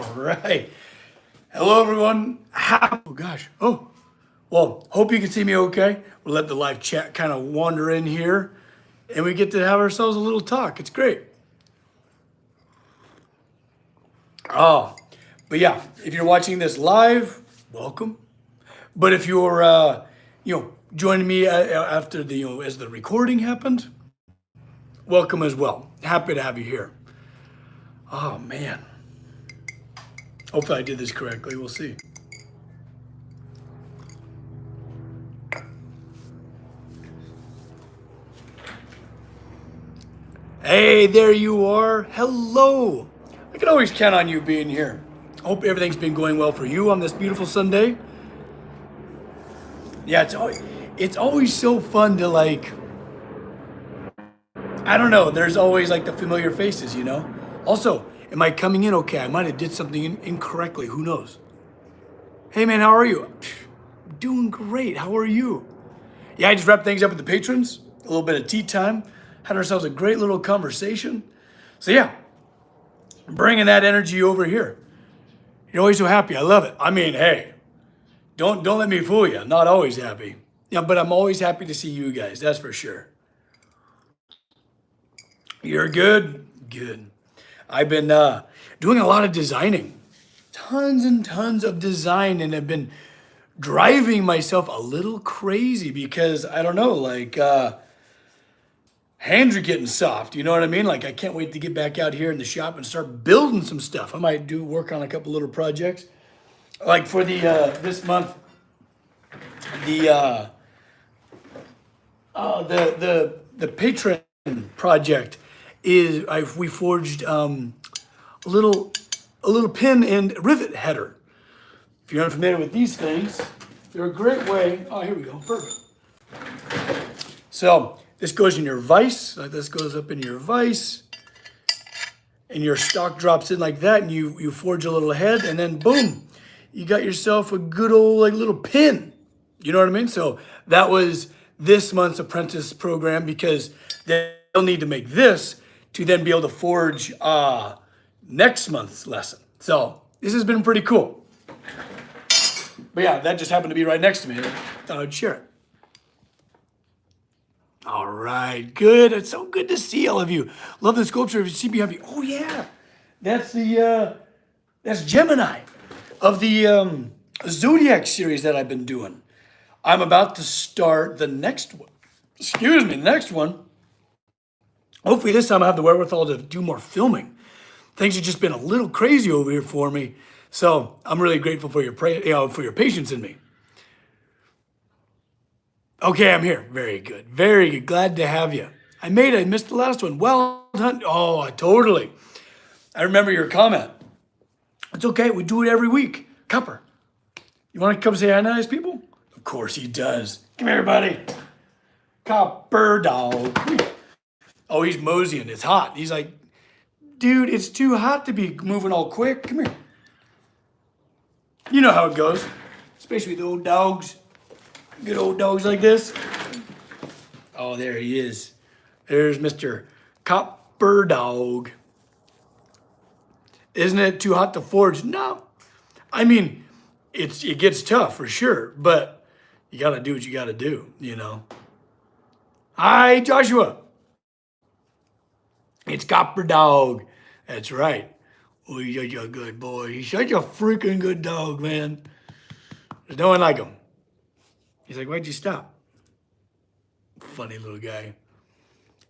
All right. Hello, everyone. Oh, gosh. Oh, well, hope you can see me okay. We'll let the live chat kind of wander in here, and we get to have ourselves a little talk. It's great. Oh, but yeah, if you're watching this live, welcome. But if you're, joining me after the, as the recording happened, welcome as well. Happy to have you here. Oh, man. Hopefully I did this correctly. We'll see. Hey, there you are. Hello. I can always count on you being here. Hope everything's been going well for you on this beautiful Sunday. Yeah, it's always so fun to I don't know, there's always the familiar faces, you know? Also, am I coming in okay? I might have did something incorrectly, who knows? Hey man, how are you? Doing great, how are you? Yeah, I just wrapped things up with the patrons, a little bit of tea time, had ourselves a great little conversation. So yeah, bringing that energy over here. You're always so happy, I love it. I mean, hey, don't let me fool you, I'm not always happy. Yeah, but I'm always happy to see you guys, that's for sure. You're good? Good. I've been doing a lot of designing, tons and tons of design, and have been driving myself a little crazy because I don't know, hands are getting soft. You know what I mean? I can't wait to get back out here in the shop and start building some stuff. I might do work on a couple little projects, like for the this month, the patron project is we forged a little pin and rivet header. If you're unfamiliar with these things, they're a great way. Oh, here we go. Perfect. So this goes in your vise. This goes up in your vise, and your stock drops in like that, and you forge a little head, and then boom, you got yourself a good old little pin. You know what I mean? So that was this month's apprentice program because they'll need to make this to then be able to forge next month's lesson. So this has been pretty cool. But yeah, that just happened to be right next to me. I thought I'd share it. All right, good. It's so good to see all of you. Love the sculpture of CB. Oh yeah, that's that's Gemini of the Zodiac series that I've been doing. I'm about to start the next one. Excuse me, the next one. Hopefully this time I have the wherewithal to do more filming. Things have just been a little crazy over here for me. So I'm really grateful for your for your patience in me. Okay, I'm here. Very good. Very good. Glad to have you. I missed the last one. Well done. Oh, totally. I remember your comment. It's okay. We do it every week. Copper, you want to come say hi to nice people? Of course he does. Come here, buddy. Copper dog. Come here. Oh, he's moseying. It's hot. He's like, dude, it's too hot to be moving all quick. Come here. You know how it goes, especially with old dogs. Good old dogs like this. Oh, there he is. There's Mr. Copper Dog. Isn't it too hot to forge? No. I mean, it gets tough for sure, but you got to do what you got to do, you know. Hi, Joshua. It's Copper Dog. That's right. Oh, you're such a good boy. He's such a freaking good dog, man. There's no one like him. He's like, why'd you stop? Funny little guy.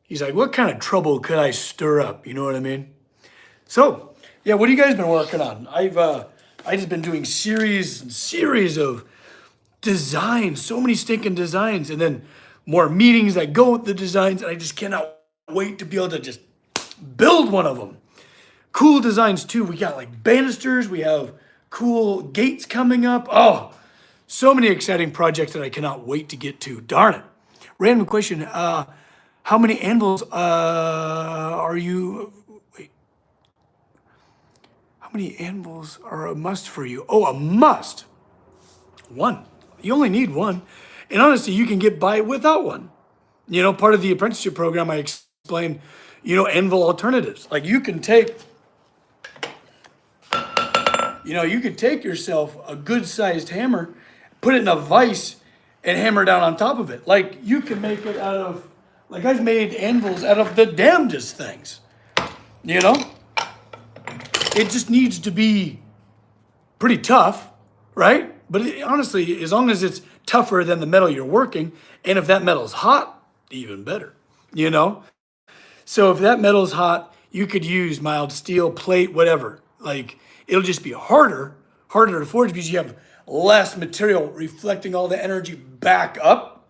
He's like, what kind of trouble could I stir up? You know what I mean? So, yeah, what have you guys been working on? I've just been doing series and series of designs, so many stinking designs, and then more meetings that go with the designs, and I just cannot wait to be able to just build one of them. Cool designs too. We got banisters. We have cool gates coming up. Oh, so many exciting projects that I cannot wait to get to. Darn it. Random question. How many anvils are you? Wait. How many anvils are a must for you? Oh, a must. One. You only need one. And honestly, you can get by without one. You know, part of the apprenticeship program, I explained, anvil alternatives. You can take You know, you could take yourself a good sized hammer, put it in a vise, and hammer down on top of it. Like you can make it out of, like I've made anvils out of the damnedest things. You know, it just needs to be pretty tough, right? But honestly, as long as it's tougher than the metal you're working, and if that metal's hot, even better. You know, so if that metal's hot, you could use mild steel, plate, whatever. Like it'll just be harder to forge because you have less material reflecting all the energy back up.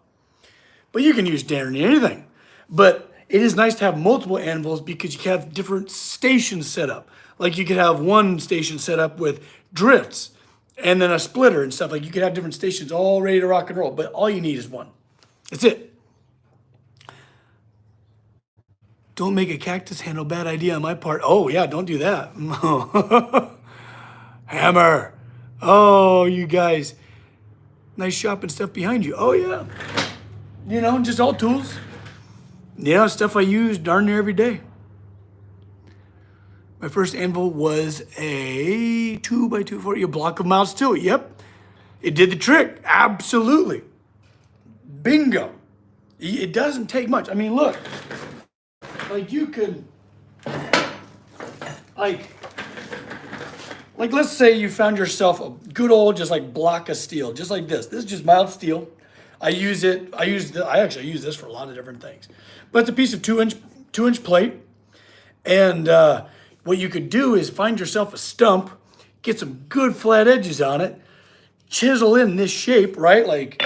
But you can use darn near anything. But it is nice to have multiple anvils because you can have different stations set up. Like you could have one station set up with drifts and then a splitter and stuff. Like you could have different stations all ready to rock and roll, but all you need is one. That's it. Don't make a cactus handle, bad idea on my part. Oh yeah, don't do that. Hammer. Oh, you guys. Nice shop and stuff behind you. Oh yeah. You know, just all tools. You know, stuff I use darn near every day. My first anvil was a 2x240, a block of mild steel. Yep. It did the trick. Absolutely. Bingo. It doesn't take much. I mean, look. Like you could, like let's say you found yourself a good old just like block of steel, just like this. This is just mild steel. I actually use this for a lot of different things. But it's a piece of 2-inch plate. And what you could do is find yourself a stump, get some good flat edges on it, chisel in this shape, right? Like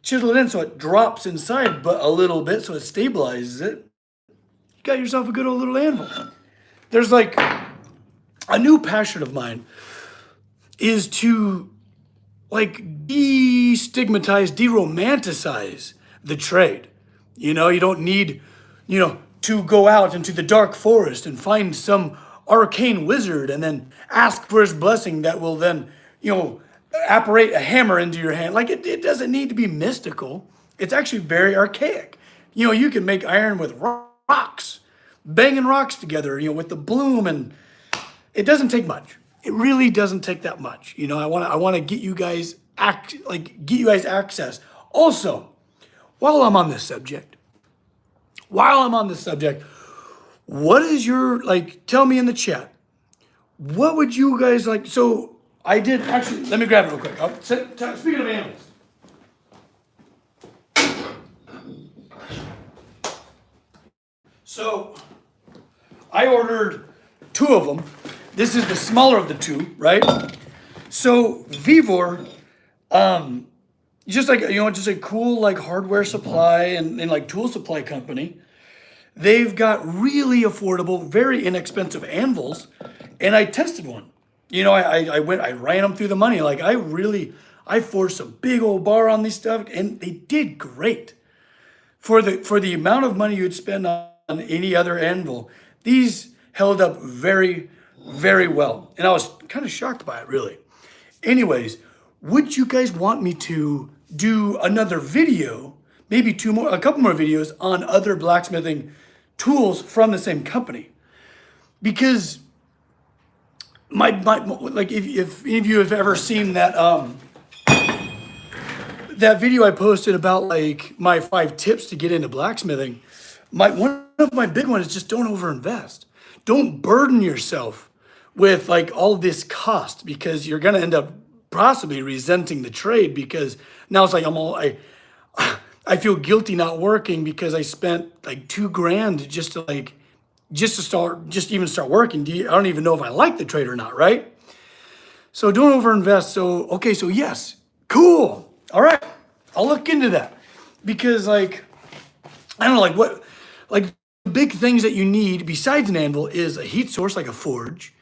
chisel it in so it drops inside but a little bit so it stabilizes it. You got yourself a good old little anvil. There's like a new passion of mine is to like destigmatize, deromanticize the trade. You know, you don't need, you know, to go out into the dark forest and find some arcane wizard and then ask for his blessing that will then, you know, apparate a hammer into your hand. Like it doesn't need to be mystical. It's actually very archaic. You know, you can make iron with rocks, banging rocks together, you know, with the bloom, and it doesn't take much. It really doesn't take that much. You know, I want to get you guys access. Also, while I'm on this subject, what is your, like, tell me in the chat, what would you guys like? So I did actually, let me grab it real quick. Speaking of anvils. So I ordered 2 of them. This is the smaller of the 2, right? So Vivor, just like, you know, just a cool like hardware supply and like tool supply company. They've got really affordable, very inexpensive anvils. And I tested one. You know, I ran them through the money. Like I forced a big old bar on these stuff and they did great. For the amount of money you'd spend on any other anvil, these held up very, very well. And I was kind of shocked by it, really. Anyways, would you guys want me to do another video, maybe a couple more videos on other blacksmithing tools from the same company? Because like if any of you have ever seen that that video I posted about like my 5 tips to get into blacksmithing, one of my big ones is just don't overinvest. Don't burden yourself with like all this cost because you're gonna end up possibly resenting the trade because now it's like I feel guilty not working because I spent like $2,000 just even start working. I don't even know if I like the trade or not, right? So don't overinvest. So, okay, so yes, cool. All right, I'll look into that because like, I don't know, like what, like the big things that you need besides an anvil is a heat source, like a forge,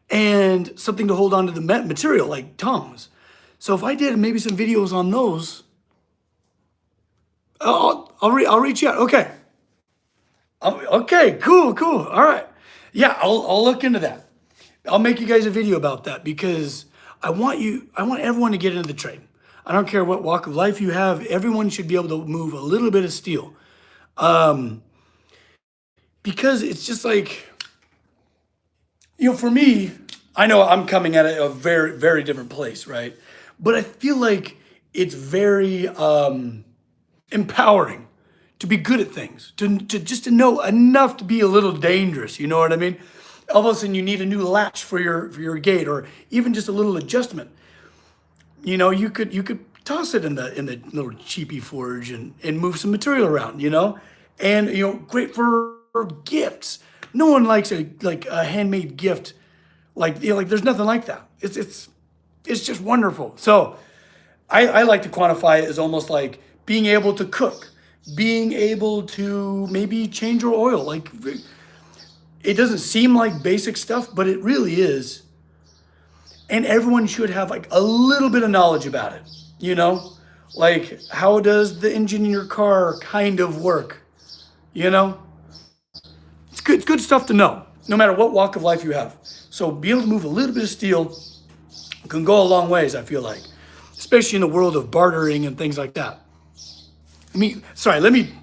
and something to hold on to the material, like tongs. So if I did maybe some videos on those, I'll reach out. Okay. Okay, cool. All right. Yeah, I'll look into that. I'll make you guys a video about that because I want everyone to get into the trade. I don't care what walk of life you have. Everyone should be able to move a little bit of steel. Because it's just like, you know, for me, I know I'm coming at it a very, very different place, right? But I feel like it's very empowering to be good at things, to just to know enough to be a little dangerous. You know what I mean? All of a sudden, you need a new latch for your gate, or even just a little adjustment. You know, you could toss it in the little cheapy forge and move some material around. You know, and great for gifts. No one likes a handmade gift like there's nothing like that. It's just wonderful. So I like to quantify it as almost like being able to cook, being able to maybe change your oil. Like it doesn't seem like basic stuff, but it really is. And everyone should have like a little bit of knowledge about it. You know, like how does the engine in your car kind of work? You know, it's good stuff to know, no matter what walk of life you have. So being able to move a little bit of steel can go a long ways, I feel like, especially in the world of bartering and things like that. Let me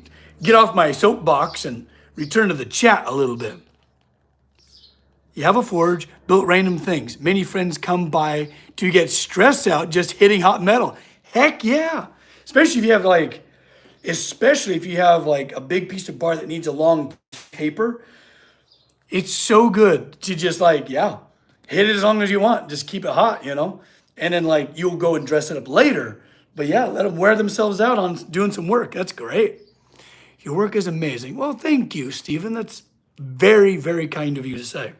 get off my soapbox and return to the chat a little bit. You have a forge, built random things. Many friends come by to get stressed out just hitting hot metal. Heck yeah. Especially if you have like a big piece of bar that needs a long taper. It's so good to just hit it as long as you want. Just keep it hot, And then you'll go and dress it up later. But yeah, let them wear themselves out on doing some work. That's great. Your work is amazing. Well, thank you, Stephen. That's very, very kind of you to say.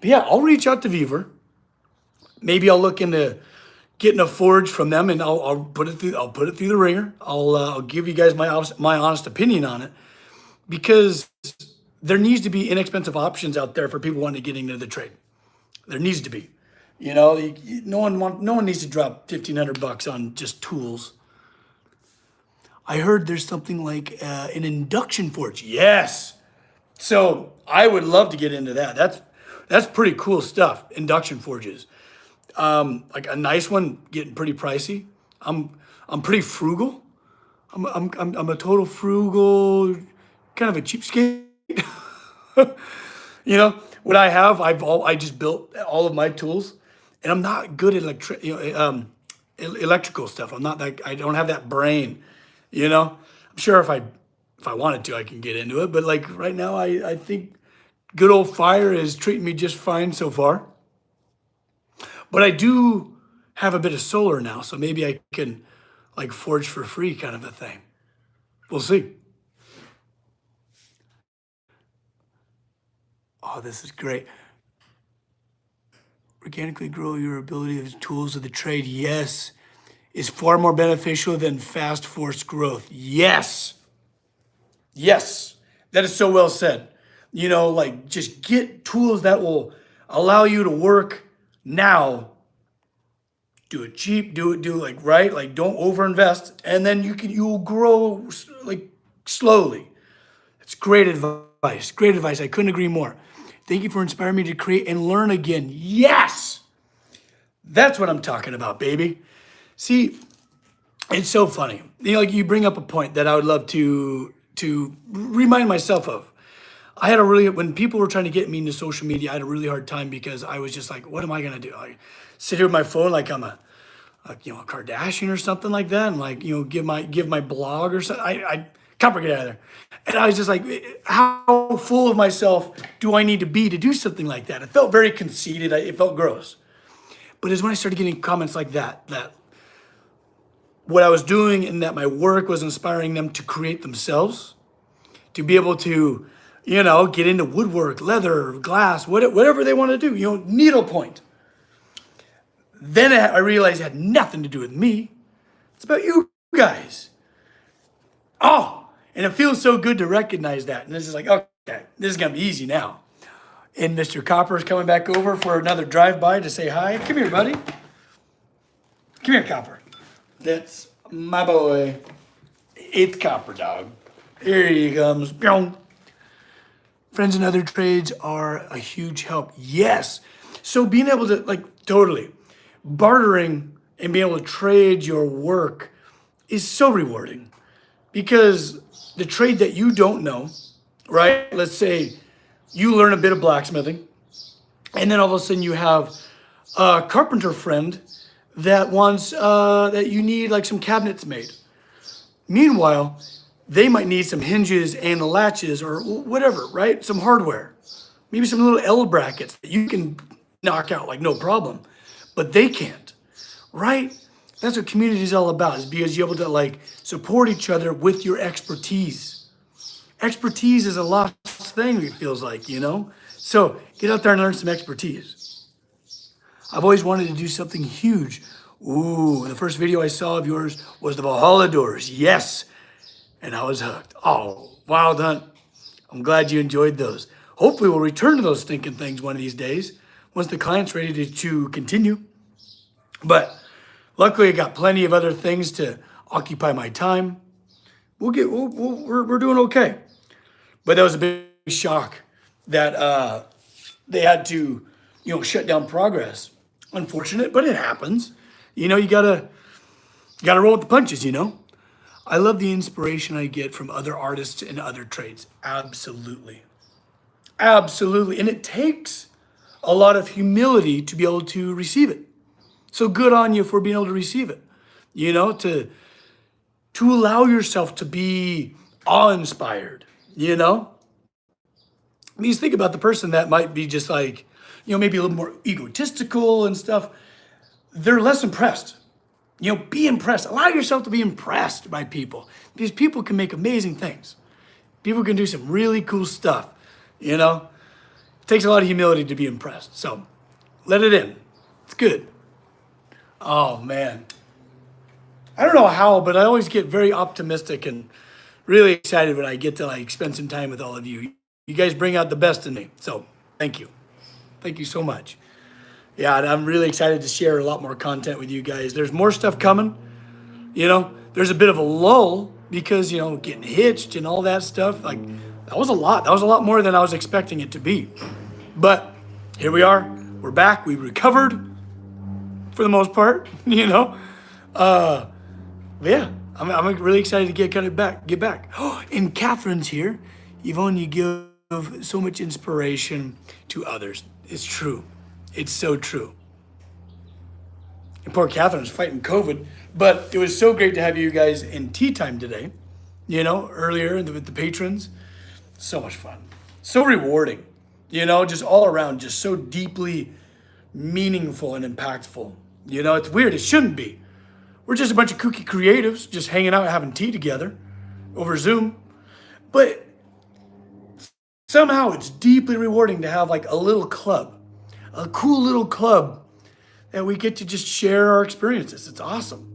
But yeah, I'll reach out to Beaver. Maybe I'll look into getting a forge from them, and I'll put it through. I'll put it through the ringer. I'll give you guys my honest opinion on it, because there needs to be inexpensive options out there for people wanting to get into the trade. There needs to be. No one needs to drop $1,500 on just tools. I heard there's something like an induction forge. Yes. So I would love to get into that. That's pretty cool stuff. Induction forges. Like a nice one, getting pretty pricey. I'm pretty frugal. I'm a total frugal, kind of a cheapskate. What I have, I just built all of my tools, and I'm not good at electrical stuff. I don't have that brain. I'm sure if I wanted to, I can get into it. But like right now, I think good old fire is treating me just fine so far. But I do have a bit of solar now, so maybe I can forge for free kind of a thing. We'll see. Oh, this is great. Organically grow your ability of tools of the trade. Yes. Is far more beneficial than fast forced growth. Yes. Yes. That is so well said. Just get tools that will allow you to work now. Do it cheap, do it right, don't overinvest, and then you'll grow slowly. It's great advice. Great advice. I couldn't agree more. Thank you for inspiring me to create and learn again. Yes! That's what I'm talking about, baby. See, it's so funny. You bring up a point that I would love to remind myself of. When people were trying to get me into social media, I had a really hard time because I was just like, what am I gonna do? I sit here with my phone like I'm a Kardashian or something like that, and give my blog or something. I Copper, get out of there. And I was just like, how full of myself do I need to be to do something like that? It felt very conceited. It felt gross. But it's when I started getting comments like that what I was doing and that my work was inspiring them to create themselves, to be able to, get into woodwork, leather, glass, whatever they want to do, needlepoint. Then I realized it had nothing to do with me. It's about you guys. Oh, and it feels so good to recognize that. And this is like, okay, this is going to be easy now. And Mr. Copper is coming back over for another drive-by to say hi. Come here, buddy. Come here, Copper. That's my boy. It's Copper, dog. Here he comes. Friends in other trades are a huge help. Yes. So being able to, totally, bartering and being able to trade your work is so rewarding, because the trade that you don't know, right? Let's say you learn a bit of blacksmithing And then all of a sudden you have a carpenter friend that wants, that you need like some cabinets made. Meanwhile, they might need some hinges and latches or whatever, right? Some hardware. Maybe some little L brackets that you can knock out like no problem, but they can't, right? That's what community is all about, is because you're able to like support each other with your expertise. Expertise is a lost thing, it feels like, you know? So get out there and learn some expertise. I've always wanted to do something huge. Ooh, the first video I saw of yours was the Valhalla doors. Yes. And I was hooked. Oh, Wild Hunt. I'm glad you enjoyed those. Hopefully we'll return to those stinking things one of these days once the client's ready to continue. But luckily I got plenty of other things to occupy my time. We're doing okay. But that was a big shock that they had to, shut down progress. Unfortunate, but it happens. You gotta roll with the punches, I love the inspiration I get from other artists and other trades. Absolutely. Absolutely. And it takes a lot of humility to be able to receive it. So good on you for being able to receive it. To allow yourself to be awe-inspired, Because think about the person that might be just like, maybe a little more egotistical and stuff. They're less impressed. Be impressed. Allow yourself to be impressed by people, because people can make amazing things. People can do some really cool stuff, It takes a lot of humility to be impressed. So let it in. It's good. Oh, man. I don't know how, but I always get very optimistic and really excited when I get to like spend some time with all of you. You guys bring out the best in me. So thank you. Thank you so much. Yeah, and I'm really excited to share a lot more content with you guys. There's more stuff coming. There's a bit of a lull because, getting hitched and all that stuff. Like, that was a lot. That was a lot more than I was expecting it to be. But here we are. We're back. We recovered for the most part, But yeah, I'm really excited to get back. Oh, and Catherine's here. Yvonne, you give so much inspiration to others. It's true. It's so true. And poor Catherine's fighting COVID, but it was so great to have you guys in tea time today, earlier with the patrons. So much fun. So rewarding, just all around, just so deeply meaningful and impactful. It's weird. It shouldn't be. We're just a bunch of kooky creatives just hanging out, having tea together over Zoom. But somehow it's deeply rewarding to have like a little club, a cool little club that we get to just share our experiences. It's awesome.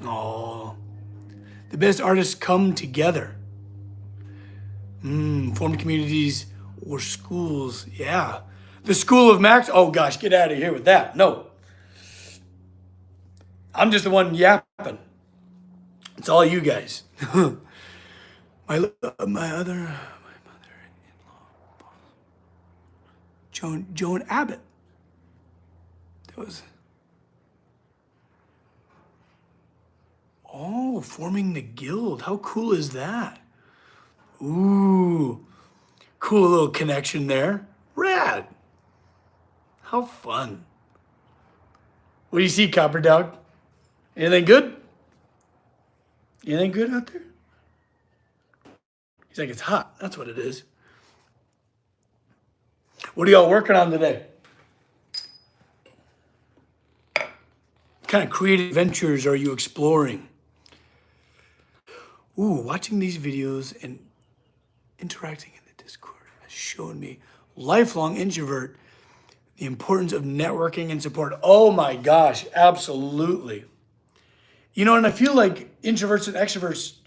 Oh, the best artists come together. Form communities or schools. Yeah. The School of Max. Oh gosh, get out of here with that. No. I'm just the one yapping. It's all you guys. my mother-in-law, Joan Abbott. That was. Oh, forming the guild. How cool is that? Ooh, cool little connection there. Rad. How fun. What do you see, Copper Dog? Anything good? Anything good out there? He's like, it's hot. That's what it is. What are y'all working on today? What kind of creative ventures are you exploring? Ooh, watching these videos and interacting in the Discord has shown me, lifelong introvert, the importance of networking and support. Oh my gosh, absolutely. And I feel like introverts and extroverts,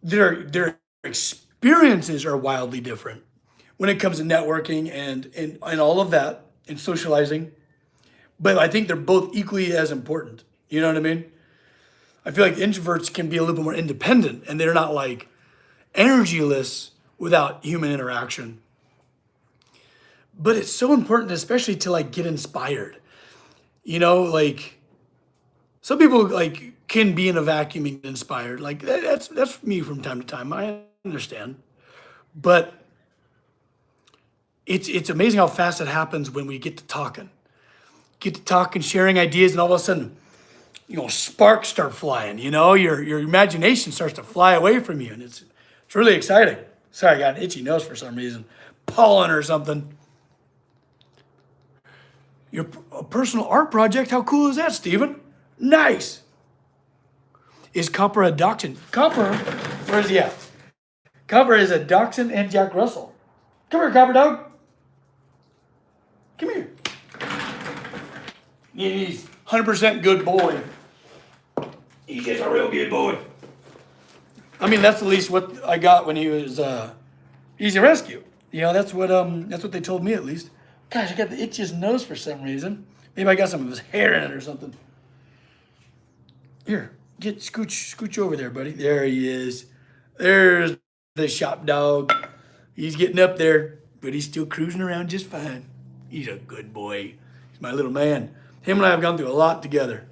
their experiences are wildly different when it comes to networking and all of that and socializing. But I think they're both equally as important. You know what I mean? I feel like introverts can be a little bit more independent and they're not like energyless without human interaction. But it's so important, especially to like get inspired. Like some people like can be in a vacuum and get inspired. Like that's me from time to time. I understand. But it's amazing how fast it happens when we get to talking. Get to talking, sharing ideas, and all of a sudden, sparks start flying. Your imagination starts to fly away from you, and it's really exciting. Sorry, I got an itchy nose for some reason, pollen or something. Your personal art project? How cool is that, Steven? Nice. Is Copper a dachshund? Copper, where is he at? Copper is a dachshund and Jack Russell. Come here, Copper dog. Come here. He's 100% good boy. He's just a real good boy. I mean, that's at least what I got when he was easy rescue. That's what they told me at least. Gosh, I got the itchiest nose for some reason. Maybe I got some of his hair in it or something. Here, scooch over there, buddy. There he is. There's the shop dog. He's getting up there, but he's still cruising around just fine. He's a good boy. He's my little man. Him and I have gone through a lot together.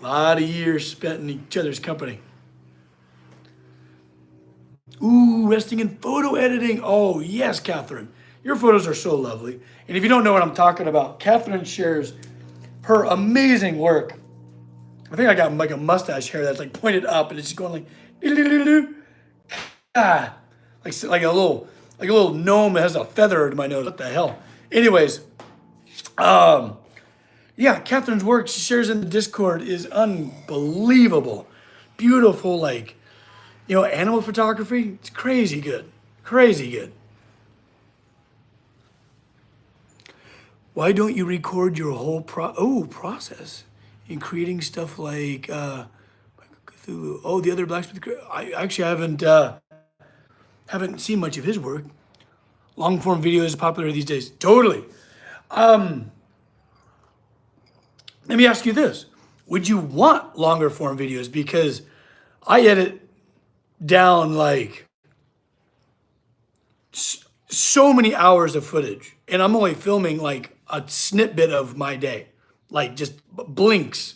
A lot of years spent in each other's company. Ooh, resting in photo editing. Oh, yes, Catherine. Your photos are so lovely. And if you don't know what I'm talking about, Catherine shares her amazing work. I think I got like a mustache hair that's like pointed up and it's just going like, ah, like a little gnome that has a feather to my nose. What the hell? Anyways, yeah, Catherine's work she shares in the Discord is unbelievable. Beautiful, animal photography. It's crazy good. Crazy good. Why don't you record your whole process in creating stuff like the other blacksmith? I actually haven't seen much of his work. Long form video is popular these days. Totally. Let me ask you this. Would you want longer form videos? Because I edit down so many hours of footage and I'm only filming a snippet of my day, just blinks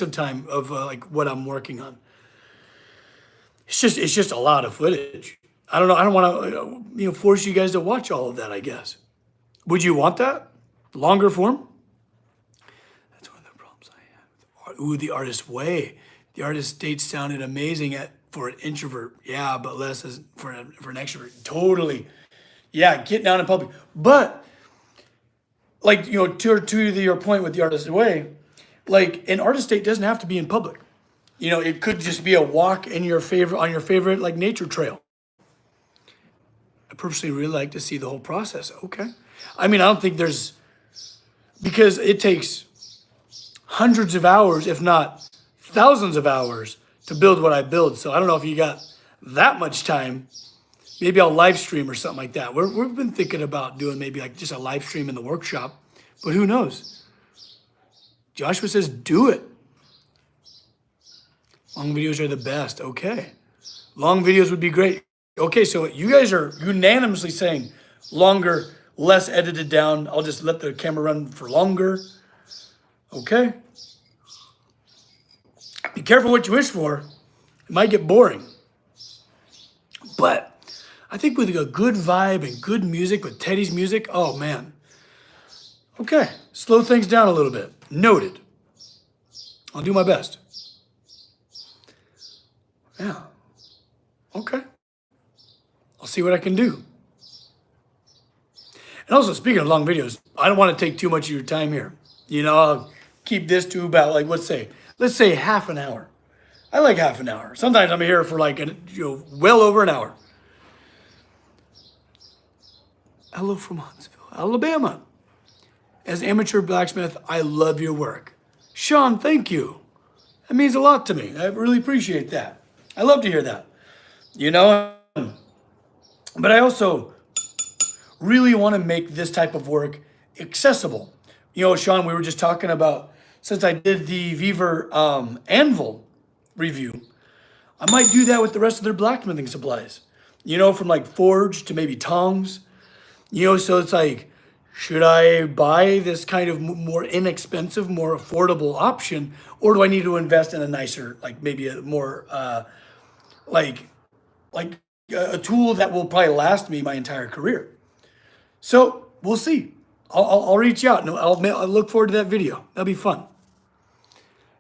of time of what I'm working on. It's just a lot of footage. I don't know. I don't want to force you guys to watch all of that, I guess. Would you want that? Longer form? That's one of the problems I have. Ooh, the artist way. The artist state sounded amazing for an introvert. Yeah, but less as for an extrovert. Totally. Yeah, get down in public. But to your point with the artist way, an artist state doesn't have to be in public. It could just be a walk on your favorite nature trail. I personally really like to see the whole process. Okay. I mean, I don't think because it takes hundreds of hours, if not thousands of hours to build what I build. So I don't know if you got that much time. Maybe I'll live stream or something like that. We've been thinking about doing maybe just a live stream in the workshop, but who knows? Joshua says, do it. Long videos are the best. Okay. Long videos would be great. Okay, so you guys are unanimously saying longer, less edited down. I'll just let the camera run for longer. Okay. Be careful what you wish for. It might get boring. But I think with a good vibe and good music, with Teddy's music, oh man. Okay, slow things down a little bit. Noted. I'll do my best. Yeah. Okay. I'll see what I can do. And also, speaking of long videos, I don't want to take too much of your time here. I'll keep this to about let's say half an hour. I like half an hour. Sometimes I'm here for well over an hour. Hello from Huntsville, Alabama. As amateur blacksmith, I love your work. Sean, thank you. That means a lot to me. I really appreciate that. I love to hear that. But I also really want to make this type of work accessible. Sean, we were just talking about, since I did the Weaver anvil review, I might do that with the rest of their blacksmithing supplies. From forge to maybe tongs. So it's should I buy this kind of more inexpensive, more affordable option, or do I need to invest in a nicer, maybe a more, a tool that will probably last me my entire career? So we'll see. I'll reach out and I'll look forward to that video. That'll be fun.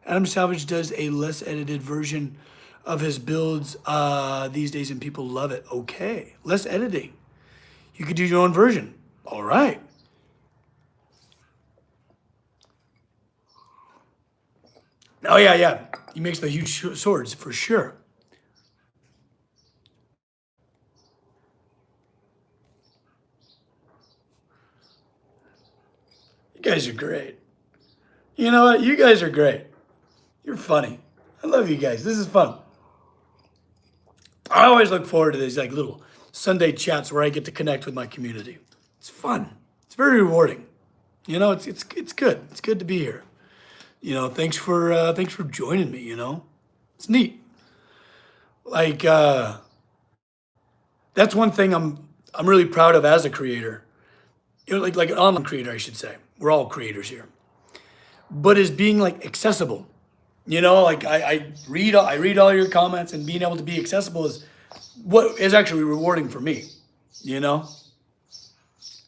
Adam Savage does a less edited version of his builds these days, and people love it. Okay, less editing. You could do your own version. All right. Oh yeah, yeah. He makes the huge swords for sure. You guys are great. You know what? You guys are great. You're funny. I love you guys. This is fun. I always look forward to these like little Sunday chats where I get to connect with my community. It's fun. It's very rewarding. You know, it's good. It's good to be here. You know, thanks for joining me. You know, it's neat. Like that's one thing I'm really proud of as a creator. You know, like an online creator, I should say. We're all creators here, but is being like accessible. You know, like I read all your comments, and being able to be accessible is what is actually rewarding for me. You know.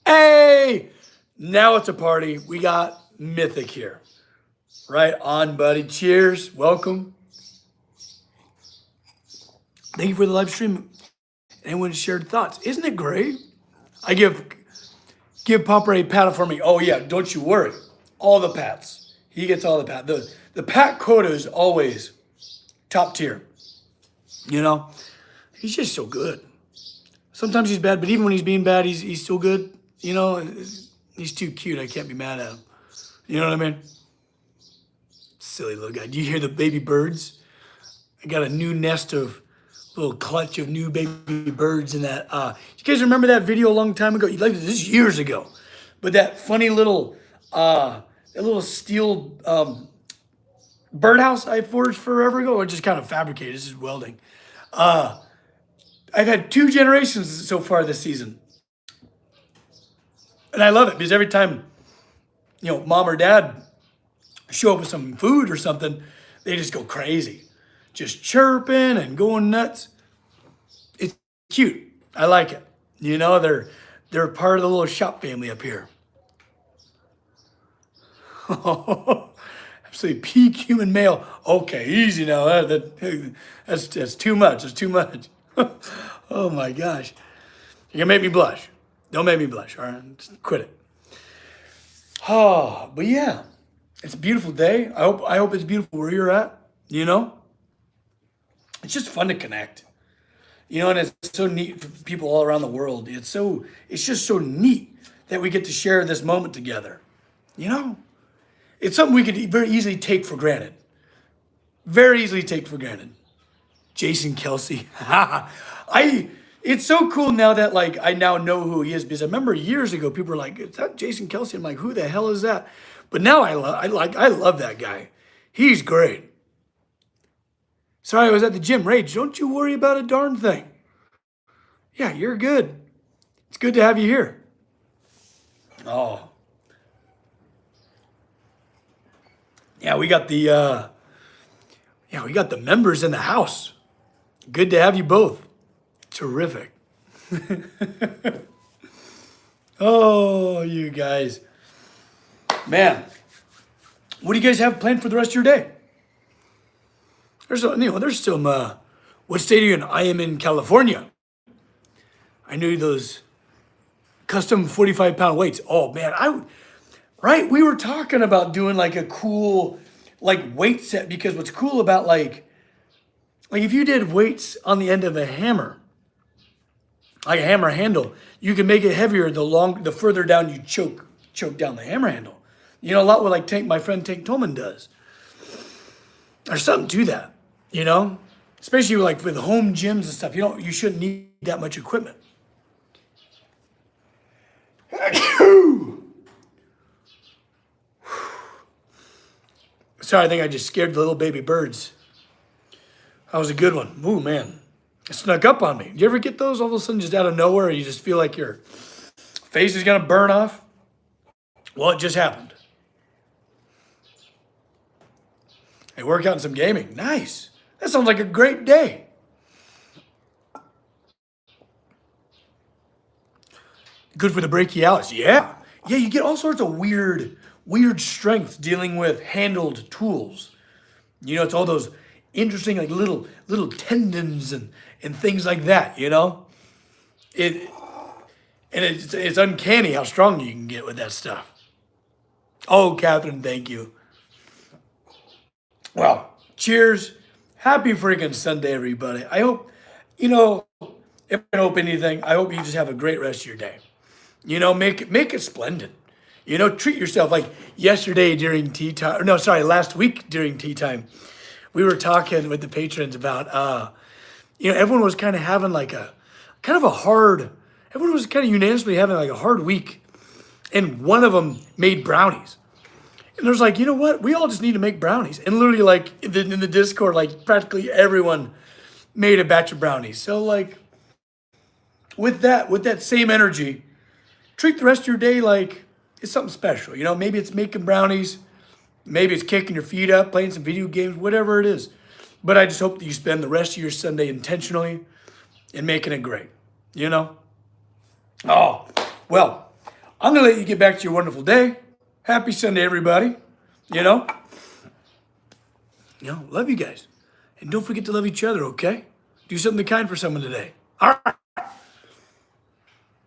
Hey, now it's a party. We got Mythic here. Right on, buddy. Cheers. Welcome. Thank you for the live stream. Anyone shared thoughts? Isn't it great? I give Popper a pat for me. Oh yeah, don't you worry. All the pats. He gets all the pat. The pat quota is always top tier. You know, he's just so good. Sometimes he's bad, but even when he's being bad, he's still good. You know, he's too cute. I can't be mad at him. You know what I mean? Silly little guy. Do you hear the baby birds? I got a new nest of little clutch of new baby birds in that. You guys remember that video a long time ago? Like this is years ago, but that funny little steel birdhouse I forged forever ago, or just kind of fabricated. This is welding. I've had 2 generations so far this season, and I love it because every time, you know, mom or dad show up with some food or something, they just go crazy, just chirping and going nuts. It's cute. I like it. You know, they're part of the little shop family up here. Absolutely peak human male. Okay, easy now. That's too much. That's too much. Oh my gosh. You're gonna make me blush. Don't make me blush. All right, just quit it. Oh, but yeah. It's a beautiful day. I hope it's beautiful where you're at. You know, it's just fun to connect. You know, and it's so neat for people all around the world. It's just so neat that we get to share this moment together. You know, it's something we could very easily take for granted. Very easily take for granted. Jason Kelsey. It's so cool now that like I now know who he is, because I remember years ago people were like, "Is that Jason Kelsey?" I'm like, "Who the hell is that?" But now I love that guy. He's great. Sorry, I was at the gym. Rage, don't you worry about a darn thing. Yeah, you're good. It's good to have you here. Oh. Yeah, we got the members in the house. Good to have you both. Terrific. Oh, you guys. Man, what do you guys have planned for the rest of your day? There's some, what state are you in? I am in California. I knew those custom 45-pound weights. Oh man, right? We were talking about doing like a cool, like weight set, because what's cool about like if you did weights on the end of a hammer, like a hammer handle, you can make it heavier the further down you choke down the hammer handle. You know, a lot what like my friend Tank Tolman does. There's something to that, you know? Especially like with home gyms and stuff. You shouldn't need that much equipment. Sorry, I think I just scared the little baby birds. That was a good one. Ooh, man. It snuck up on me. Do you ever get those all of a sudden just out of nowhere? You just feel like your face is going to burn off? Well, it just happened. Hey, work out in some gaming. Nice. That sounds like a great day. Good for the brachialis. Yeah. Yeah, you get all sorts of weird strength dealing with handled tools. You know, it's all those interesting like little tendons and things like that, you know? It and it's uncanny how strong you can get with that stuff. Oh, Catherine, thank you. Well, cheers. Happy freaking Sunday, everybody. I hope, you know, if I hope anything, I hope you just have a great rest of your day. You know, make it splendid. You know, treat yourself. Like yesterday during tea time, or no, sorry, last week during tea time, we were talking with the patrons about, you know, everyone was kind of having like kind of a hard, everyone was kind of unanimously having like a hard week. And one of them made brownies. And there's like, you know what? We all just need to make brownies. And literally, like in the Discord, like practically everyone made a batch of brownies. So like, with that same energy, treat the rest of your day like it's something special. You know, maybe it's making brownies, maybe it's kicking your feet up, playing some video games, whatever it is. But I just hope that you spend the rest of your Sunday intentionally and making it great. You know? Oh, well, I'm gonna let you get back to your wonderful day. Happy Sunday, everybody. You know? Love you guys. And don't forget to love each other, okay? Do something kind for someone today. All right.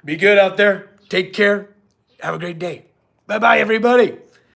Be good out there. Take care. Have a great day. Bye-bye, everybody.